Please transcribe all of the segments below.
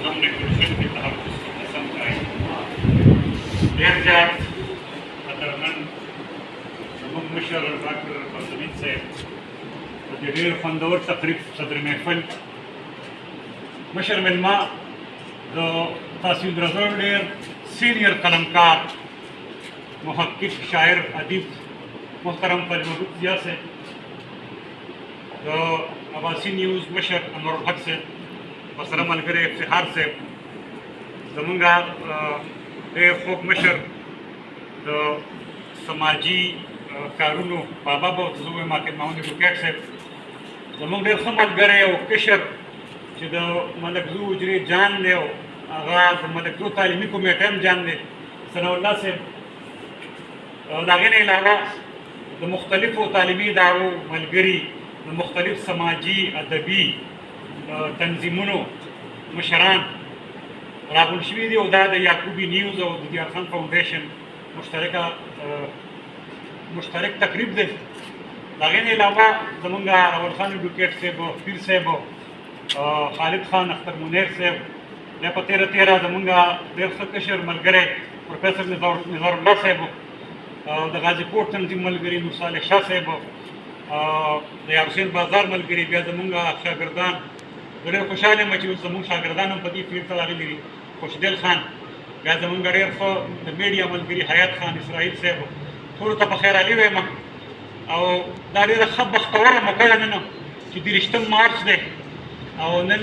هم ریګولیشن کې تحفظ قسم کوي ډېر زیات قدرمن زموږ مشر ډاکټر فضلالدین صاحب په دې ډېر خوندور تقریب صدر محفل مشر مېلمه د تحصیل رضا ډېر سینیر قلمکار محقق شاعر ادیب محترم فضلالدین ضیاء صاحب د عباسی نیوز مشر انور الحق صاحب ورسره ملګری افتخار صاحب زمونږ ډېر خوږ مشر د سماجي کارونو بابا به ورته زه وایم عاقل محمد ډوکیټ صاحب زمونږ ډېر ښه ملګری او کشر چې د ملکزو حجرې جان دی او هغه د ملکزو تعلیمي کمیټه هم جان دی ثناء الله صاحب د هغې نه علاوه د مختلفو تعلیمي ادارو ملګري د مختلف سماجي ادبي تنظیمونو مشران راغونډ شوي دي او دا د یعقوبي نیوز او د دیار خان فاونډیشن مشترک تقریب دی د هغې نه علاوه زمونږ راول خان ډوکیټ صاحب پیر صاحب خالد خان اختر منیر صاحب بیا په تیره زمونږ ډېر ښه کشر ملګری پروفیسر نظار الله صاحب د غازي کوټ تنظیم ملګري نور صالح شاه صاحب د یارحسین بازار ملګري بیا زمونږ شاګردان ډېر خوشحاله یم چې اوس زمونږ شاګردان هم په دې فیلډ ته راغلي دي خوشدل خان بیا زمونږ ډېر ښه د میډیا ملګري حیات خان اسرائیل صاحب ټولو ته په خیر علي وایم او دا ډېره ښه بختوره موقع ده نن چې 30 مارچ دی او نن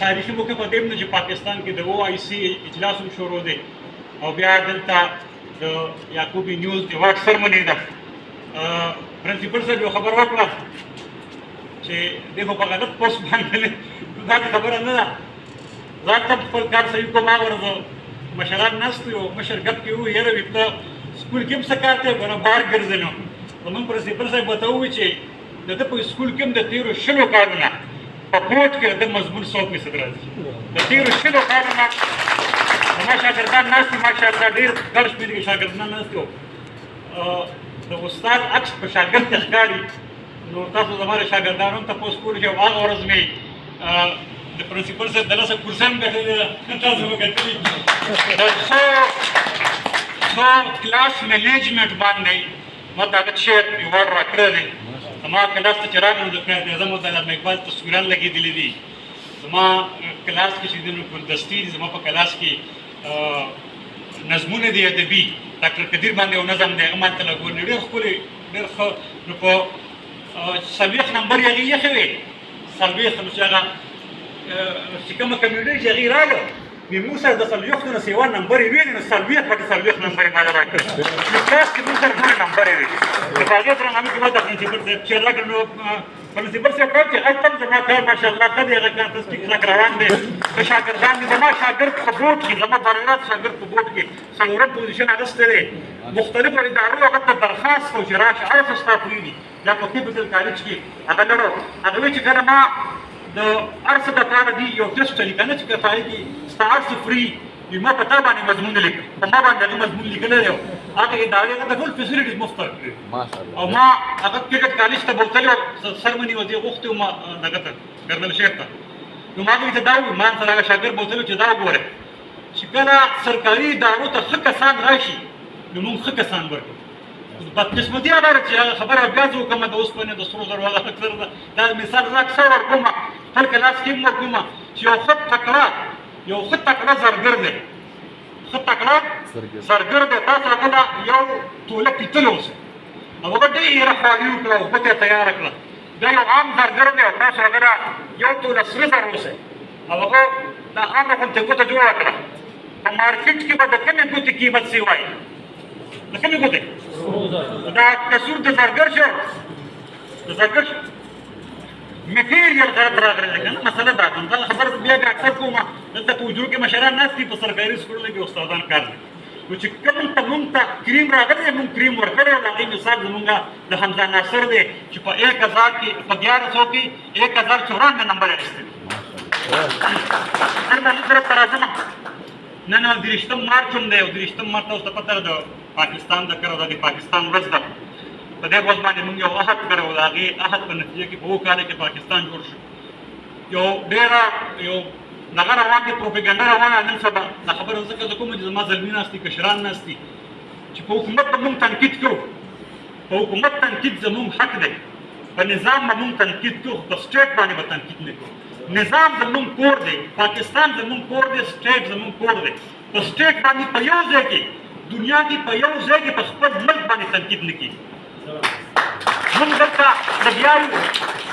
تاریخي موقع په دې هم ده چې پاکستان کې د OIC اجلاس هم شروع دی او بیا دلته د یعقوبي نیوز د واټ سرمني ده پرنسپل صاحب یو خبر وکړه چې دی خو په غلط پوسټ باندې دا خبره نه ده ځان ته خپل کار صحیح کوم هغه مشران ناست یو مشر ګپ کې ووایي یاره وي ته سکول کې هم څه کار کوې ګوره بهر ګرځې نو زموږ پرنسپل صاحب ورته ووایي چې د ده په سکول کې هم د تېرو 20 کالونه په بورډ کې د ده مضمون 100% راځي د تېرو 20 کالونه زما شاګردان ناست دي ماشاءالله ډېر ګڼ شمېر کې شاګردان ناست دي د استاد عکس په شاګرد کې ښکاري نو تاسو زما د شاګردانو هم تپوس کولی چې هغه ورځ مې د پرنسپل صاحب د لاسه کرسۍ هم ګټلې ده تاسو به ګټلي د ښه کلاس منیجمنټ باندې ما ته هغه شعر ایوارډ راکړی دی زما کلاس ته چې راغلم د قاید اعظم او د علامه اقبال تصویران لګېدلي دي زما کلاس کې چې دی نو ګلدستي دي زما په کلاس کې نظمونه دي ادبي ډاکټر قدیر باندې یو نظم دی هغه ماته لګولي ډېر ښکلي ډېر ښه نو په 40 نمبر یې هغې ایښې وې 40 نو چې هغه چې کومه کمیونټي چې هغې راغله وي موږ سره د 40 نه سیوا نمبر یې ویلې نو 40 پکې 40 نمبر یې ماته راکړل نو کلاس کې موږ سره ټولې نمبر یې وې نو په هغې درناوي کې ما ته پرنسپل صاحب چې راکړل نو پرنسپل صاحب وایي چې هلته هم زما کار ماشاءالله ښه دی هغه کار تصدیق کلک روان دی ښه شاګردان دي زما شاګرد په بورډ کې زما بررات شاګرد په بورډ کې څلورم پوزیشن اخیستی دی مختلفو ادارو هغه ته درخواست کړو چې راشه هغه څه ستا خوی دي یا په کیپیټل کالج کې هغه لرو هغه وایي چې کله ما د هر څه دپاره دي یو ټسټ چلي که نه چې که پای کې ستا هر څه فري وي ما په تا باندې مضمون لیکل په ما باندې هغه مضمون لیکلی دی هغه ادارې هغه ته ټول فیسلیټیز مفت ورکړي او ما هغه کرکټ کالج ته بوتلی وم سرمني وزیر غوښتې وم دغه ته ګرنل شیخ ته نو ما هغوی ته دا وویل ما سره هغه شاګرد بوتلی چې دا وګوره چې کله سرکاري ادارو ته ښه کسان راشي نو موږ ښه کسان ورکړو بدقسمتي هغه ده چې هغه خبره بیا زه وکړم د اوسپنې د سرو زرو هغه اکثر ده دا مثال زه اکثر ورکوم خپل کلاس کې هم ورکوم چې یو ښه تکړه زرګر دی ښه تکړه زرګر دی تاسو هغه له یو توله پیتل اوسئ او هغه ډېره خواري وکړه اوبه ته یې تیاره کړه دا یو عام زرګر دی او تاسو هغه له یو توله سره زر اوسئ او هغه د عامه غوندې ګوته جوړه کړه په مارکېټ کې به د کومې ګوتې قیمت سي وایي د کومې ګوتې دا کسور د زرګر شو میټیریل غلط راغلی دی که نه مسله دا ده دا خبره بیا بیا اکثر کوم دلته په حجرو کې مشران ناست دي په سرکاري سکولونو کې استادان کار دي نو چې کوم ته مونږ ته کریم راغلی دی مونږ کریم ورکړی او د هغې مثال زمونږ د حمزه ناصر دی چې په 1000 کې په 1100 کې 1094 نمبر یې اخیستی دی نن د طرف ته راځم نن 30 مارچ هم دی او 30 مارچ ته اوس ته پته ده د پاکستان د کره د پاکستان ورځ ده په دې ورځ باندې موږ یو عهد کړی و د هغې عهد په نتیجه کې په 2 کاله کې پاکستان جوړ شو یو ډېره یو دغه روان دي پروپاګاندا روانه نن سبا دا خبره ځکه زه کوم چې زما زلمي ناست دي کشران ناست دي چې په حکومت به موږ تنقید کوو په حکومت تنقید زموږ حق دی په نظام به موږ تنقید کوو په سټیټ باندې به تنقید نه کوو نظام زموږ کور دی پاکستان زموږ کور دی سټیټ زموږ کور دی په سټیټ باندې په یو ځای کې دنیا کې په یو ځای کې په خپل ملک باندې تنقید نه کېږي موږ دلته لګیا یو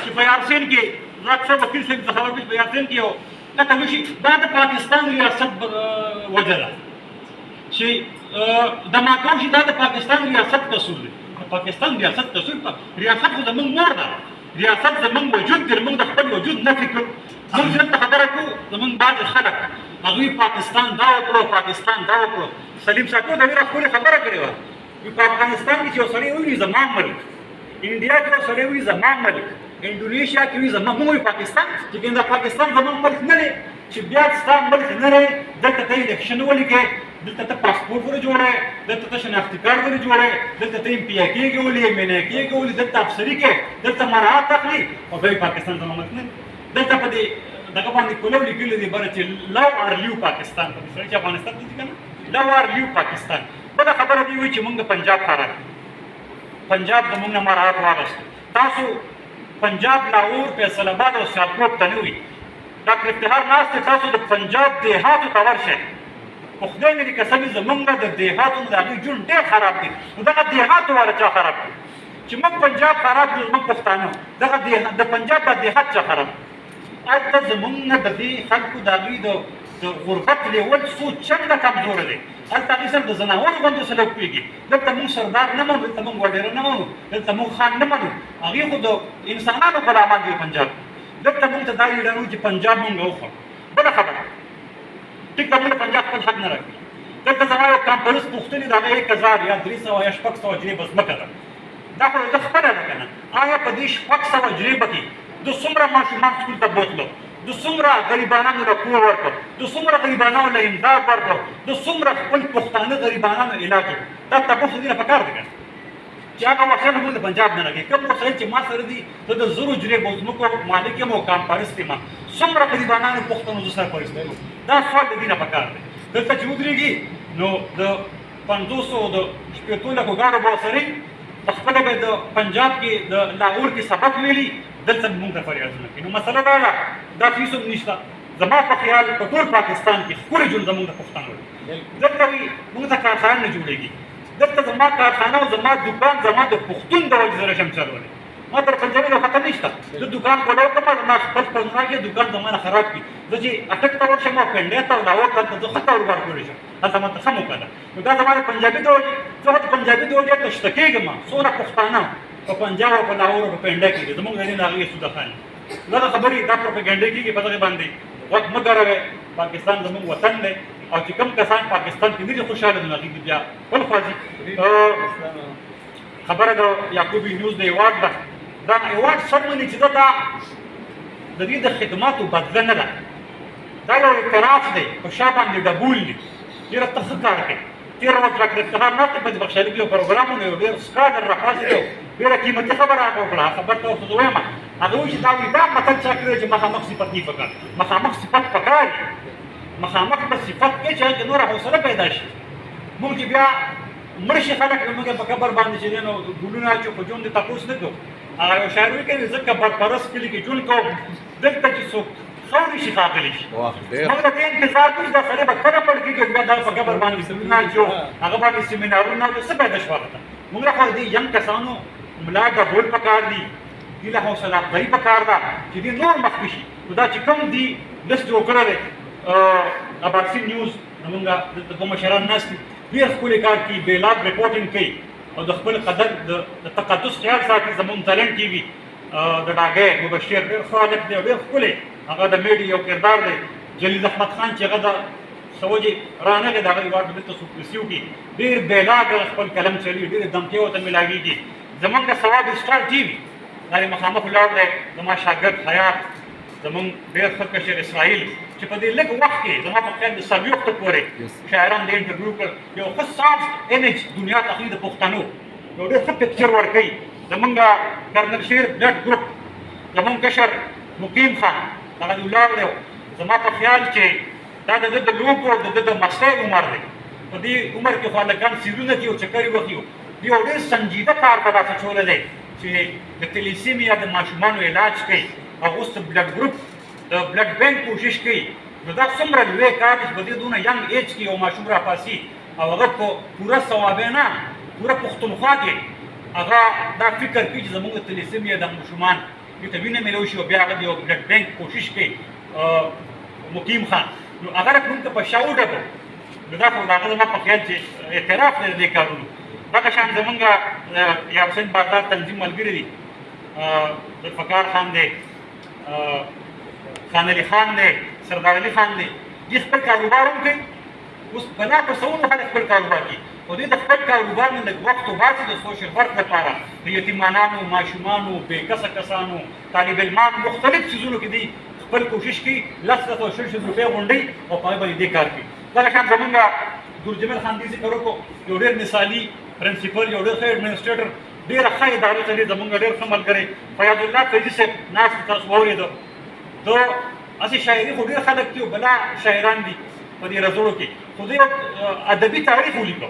چې په یارسین کې ډاکټر صاحب وکیل صاحب ته خبر کړي په یارسین کې یو کته وشي دا د پاکستان ریاست وجه ده چې دماکو شي دا د پاکستان ریاست قصور دی د پاکستان ریاست قصور ریاست خو زموږ مور ده ریاست زموږ وجود دی موږ د خپل وجود نفي کوو موږ دلته خبره کوو زموږ بعضې خلک هغوی پاکستان دا وکړو پاکستان دا وکړو سلیم ساکو د ډېره ښکلې خبره کړې وه په افغانستان کې چې یو سړی ووایي زما ملک انډیا کې یو سړی ووایي زما ملک انډونیشیا کې وایي زما موږ وایي پاکستان چې دا پاکستان زموږ ملک نه دی چې بیا ستا ملک نه دی دلته ته الیکشن ولیکې دلته ته پاسپورټ ورې جوړی دلته ته شناختي کارت ورې جوړی دلته ته ایم پي آی کېږې ولې ایم این آی کېږې ولې دلته افسري کې دلته مراعات اخلي او بیا پاکستان زما ملک نه دی دلته په دې دغه باندې کولو لیکلي دي بره چې لو آر لیو پاکستان په دې سره چې افغانستان ته ځي که نه لو آر لیو پاکستان بله خبره دې وایي چې موږ د پنجاب خراب پنجاب زموږ نه مراعات واغېست تاسو پنجاب لاهور فیصل آباد او سیالکوټ ته نه وي ډاکټر افتخار ناست دی تاسو د پنجاب دیهاتو ته ورشئ په خدای مې دې قسم وي زموږ نه د دیهاتو د هغوی ژوند ډېر خراب دی نو دغه دیهاتو والا چا خراب کړي چې موږ پنجاب خراب کړو زموږ پښتانه دغه د پنجاب دا دیهات چا خراب هلته زموږ نه د دې خلکو د هغوی د غربت لیول څو چنده کمزوره دی هلته هغوی سره د زناورو غوندې سلوک کېږي دلته موږ سردار نه منو دلته موږ وډېره نه منو دلته موږ خان نه منو هغوی خو د انسانانو غلامان دي پنجاب دلته موږ ته دا ویډیو چې پنجاب موږ وخورو بله خبره ټیک ده موږ پنجاب خپل حق نه راکړي دلته زما یو کمپنس پوښتنې د هغه 1000 یا 300 یا 600 جریبه ځمکه ده دا خو زه خپله ده که نه آیا په دې 600 جریبه کې د څومره ماشومان سکول ته بوتلو د څومره غریبانانو له کور ورکړو د څومره غریبانانو له امداد ورکړو د څومره خپل پښتانه غریبانانو علاج وکړو دا تپوس دې نه پکار دی که چې هغه وسایل موږ د پنجاب نه راکړي کوم وسایل چې ما سره دي زه د زرو جریبو ځمکو مالک یم او کامپارست یم څومره غریبانانو پښتنو زه سره پرستی یم دا سوال د دې نه پکار دی دلته چې ودرېږي نو د 500 د شپېتو لکو ګاډو به ورسره پخپله به د پنجاب کې د لاهور کې سبق ویلي دلته موږ ته فریادونه کوي نو مسله دا ده دا فیس هم نشته زما په خیال په ټول پاکستان کې ښکلې ژوند زموږ د پښتانو دی دلته وي موږ ته کارخانه نه جوړېږي دلته زما کارخانه او زما دوکان زما د پښتون د وجې سره شم چلولی ما تر پنجابي له خطر نشته زه دوکان کولو کوم زما خپل پنځه کې دوکان زما نه خراب کړي زه چې اټک ته ورشم او پنډۍ ته او لاهور ته زه ښه کاروبار کولی شم هلته ماته ښه موقع ده نو دا زما د پنجابي د وجې زه خو د پنجابي د وجې تشته کېږم څومره پښتانه په پنجاب او په لاهور او په پنډۍ کې دي زموږ د دې نه هغوی سوده خاني دغه خبرې دا پروپاګانډې کېږي په دغې باندې غوږ مه ګروئ پاکستان زموږ وطن دی او چې کوم کسان پاکستان کې نه دي خوشحاله نو هغوی بیا بل خوا ځي خبره د یعقوبي نیوز د ایوارډ ده دا ایوارډ سرمني چې ده دا د دې د خدماتو بدله نه ده دا یو اعتراف دی په شا باندې ډبول دي ډېره ته ښه کار کوي تېره ورځ ډاکټر افتخار ناست دی په دې بخشالي کې یو پروګرامونه یو ډېر سکاډر راپاسې دی ډېره قیمتي خبره هغه وکړه خبر ته ورته زه وایم هغه وایي چې دا وایي دا متل چا کړی چې مخامخ صفت نه پکار مخامخ صفت پکار مخامخ به صفت کې چې هلته نوره حوصله پیدا شي موږ چې بیا مړ شي خلک نو موږ په قبر باندې چې دی نو ګلونه اچو په ژوند دې تپوس نه کوو هغه یو شاعر وایي که زه قبر پرست کلي کې ژوند کوم دلته چې څوک خاورې شي ښاغلی شي موږ د دې انتظار کوو چې دا سړی به کله مړ کېږي بیا دا په قبر باندې ګلونه اچو هغه باندې سیمینارونه څه پیدا شو هغه ته موږ له خوا دې ینګ کسانو ملا ډبول پکار دي دې له حوصله افزایي پکار ده چې دې نور مخکې شي نو دا چې کوم دي لست جوړ کړی دی اباسین نیوز زمونږ دلته کوم مشران ناست دي ډېر ښکلی کار کوي بېلاب رپورټینګ کوي او د خپل قدر د تقدس خیال ساتي زمونږ ټالنټ ټي وي د ډاګی مبشر ډېر ښه هلک دی او ډېر ښکلی هغه د میډیا یو کردار دی جلیل احمد خان چې هغه د څه وجې رانغی د هغه ایوارډ دلته څوک ریسیو کړي ډېر بېلاګ خپل قلم چلي ډېرې دمکې ورته میلاږېږي زمونږ د ثواب سټار ټي وي دا یې مخامخ ولاړ دی زما شاګرد حیات زمونږ ډېر ښه کشر اسرائیل چې په دې لږ وخت کې زما په خیال د څلوېښتو پورې شاعران د انټرویو کړ یو ښه صاف امیج دنیا ته اخلي د پښتنو یو ډېر ښه پکچر ورکوي زمونږ کرنل شیر بلډ ګروپ زمونږ کشر مقیم خان هغه دې ولاړ دی زما په خیال چې دا د ده د لوبو او د ده د مستۍ عمر دی. په دې عمر کې خو هلکان سیرونه کوي او چکرې وهي. دوی یو ډېر سنجیده کار په لاس اچولی دی چې د تلیسیمیا د ماشومانو علاج کوي او اوس د بلډ ګروپ د بلډ بینک کوشش کوي. نو دا څومره لوی کار دی چې په دې دونه ینګ ایج کې یو ماشوم راپاسي او هغه په پوره ثوابه نه پوره پښتونخوا کې هغه دا فکر کوي چې زموږ د تلیسیمیا د ماشومان دې ته وینه میلاو شي او بیا هغه د یو بلډ بینک کوشش کوي. مقیم خان نو هغه راکوونکي په شا وډبو. نو دا خو د هغه زما په خیال چې اعتراف دی د دې کارونو. دغه شان زمونږ یا حسین بازار تنظیم ملګري دي، ذوالفقار خان دی، خان علي خان دی، سردار علي خان دی. دوی خپل کاروبار هم کوي. اوس بنا په سوونه خلک خپل کاروبار کوي او دوی د خپل کاروبار نه لږ وخت وباسي د سوشل ورک لپاره د یتیمانانو، ماشومانو، بې کسه کسانو، طالب علمان مختلف څیزونو کې دوی خپل کوشش کوي 10,000 او 6,000 روپۍ غونډوي او په هغې باندې دې کار کوي. دغه شان زمونږ ګلجمیل خان دې ذکر وکړو، یو ډېر مثالي پرنسپل، یو ډېر ښه ایډمنسټریټر، ډېره ښه ادارې ته دی زمونږ ډېر ښه ملګری فیاض الله فیضي صاحب ناست تاسو واورېده. د هسې شاعري خو ډېر خلک دي او بلا شاعران دي په دې رزړو کې، خو دوی ادبي تاریخ ولیکو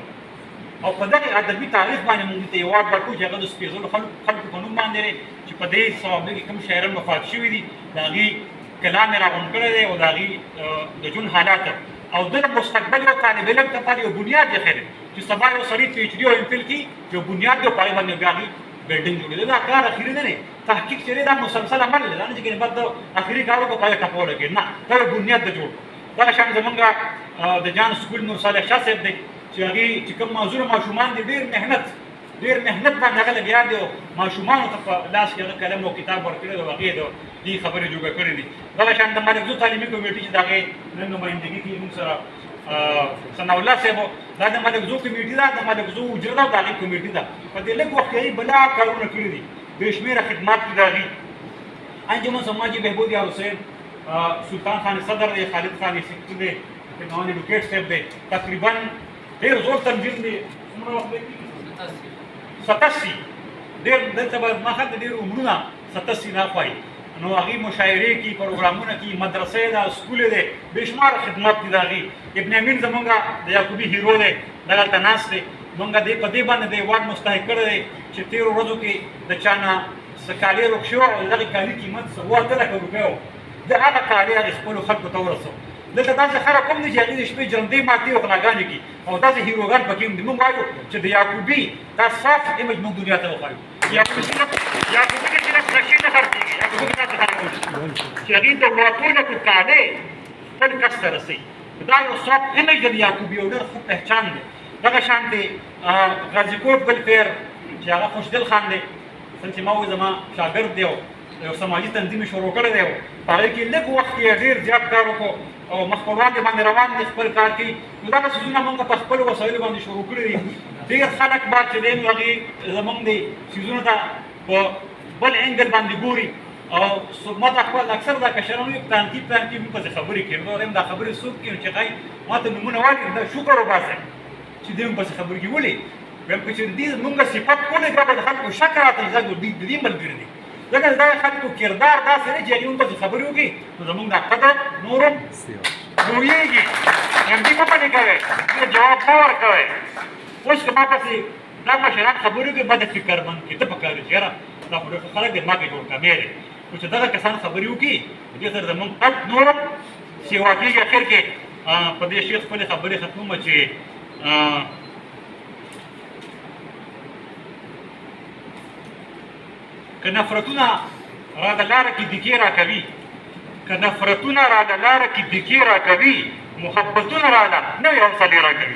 او په دغه ادبي تاریخ باندې موږ ته ایوارډ ورکړو چې هغه د سپېڅلو خلکو په نوم باندې دی چې په دې ثوابه کې کوم شاعران وفات شوي دي د هغې کلام یې راغونډ کړی دی او د هغې د ژوند حالات او د مستقبل یو طالب علم لپاره یو بنیاد یې ښی دی چې سبا یو سړي پی ایچ ډي او ایم فل کړي یو بنیاد دی او په هغې باندې بیا هغې بلډینګ جوړېږي. دا کار اخري نه دی، تحقیق چې دی دا مسلسل عمل دی، دا نه چې ګنې بعد د اخري کار وکړو په هغې ټپه ولګېد، نه دا یو بنیاد دی جوړ. دغه شان زمونږ د جان سکول نور صالح شاه صاحب دی چې هغې چې کوم معذوره ماشومان دي ډېر محنت باندې هغه لګیا دی او ماشومانو ته په لاس کې هغه قلم او کتاب ورکړی دی او هغې د دې خبرې جوګه کړې دي. دغه شان د ملکزو تعلیمي کمیټې چې د هغې نن نمایندګي کوي موږ سره ثناء الله صاحب، دا د ملکزو کمیټې ده، د ملکزو اجره ده او د هغې کمیټې ده. په دې لږ وخت کې هغې بلا کارونه کړي دي، بې شمېره خدمات دي د هغې. انجمن سماجي بهبود یا حسین، سلطان خان صدر دی، خالد خان سکتر دی، نوان ایډوکیټ صاحب دی، تقریبا ډېر زور تنظیم دی. څومره وخت دی؟ 87 ډېر دلته به ما خلک ډېر عمرونه 87 نه خوایي. نو هغې مشاعرې کوي، پروګرامونه کوي، مدرسې ده، سکول دی، بې شماره خدمات دي د هغې. ابن امین زمونږ د یعقوبي هیرو دی، دغلته ناست دی. مونږ په دې باندې د ایوارډ مستحق کړی دی چې تېرو ورځو کې د چا نه څه کالي روک شوي او د دغې کالي قیمت 8,00,000 روپۍ و. د هغه کالي هغې خپلو خلکو ته ورسوه. دلته داسې خلک هم دي چې هغې د شپې جرندې ماتې او غلاګانې کوي او داسې هیروګان پکې هم دي. مونږ وایو چې د یعقوبي دا صاف ایمج مونږ دنیا ته وښایو. یعقوبي کې صرف نشي نه خرڅېږي، یعقوبي کې داسې خلک هم چې هغې د واټونکو کالۍ خپل کس ته رسوي. دا یو صاف ایمج دی د یعقوبي، یو ډېر ښه پهچان دی. دغه شان دی غازي کوټ ولفیر چې هغه خوشدل خان دی، څنګه چې ما وایي زما شاګرد دی او یو سماجي تنظیم یې شروع کړی دی او په هغې کې لږ وخت کې ډېر زیات کار وکړو او مخ په وړاندې باندې روان دي، خپل کار کوي. نو دغه څیزونه مونږ په خپلو وسایلو باندې شروع کړي دي. ډېر خلک به چې دی نو هغې زمونږ د څیزونو ته په بل انګل باندې ګوري او ما ته خپل اکثر دا کشران وایي پلانکي موږ پسې خبرې کوي. نو وایم دا خبرې څوک کوي چې ښایي ما ته نومونه وایي، دا شکر وباسئ چې دوی هم پسې خبرې کوي. ولې وایم که چې د دې مونږ صفت کولی بیا به د خلکو شک راته چې دا د دې ملګري دي. ځکه د دغه خلکو کردار داسې دی چې هغې هم پسې خبرې وکړي نو زمونږ دا قدر نور هم لویېږي. همدې مه پلې کوئ، جواب مه ورکوئ. اوس که ما پسې دا مشران خبرې وکړي ما د فکرمند کېده پکار دی چې یاره دا خو ډېر ښه خلک دی، ما کې جوړ کمی دی. خو چې دغه کسان خبرې وکړي دې سره زمونږ قد نور هم سیوا کېږي. اخر کې په دې شیخ خپلې خبرې ختمومه چې که نفرتونه را د لاره کې دکې راکوي، که نفرتونه را د لاره کې دکې راکوي، محبتونه راله نوې حوصلې راکوي.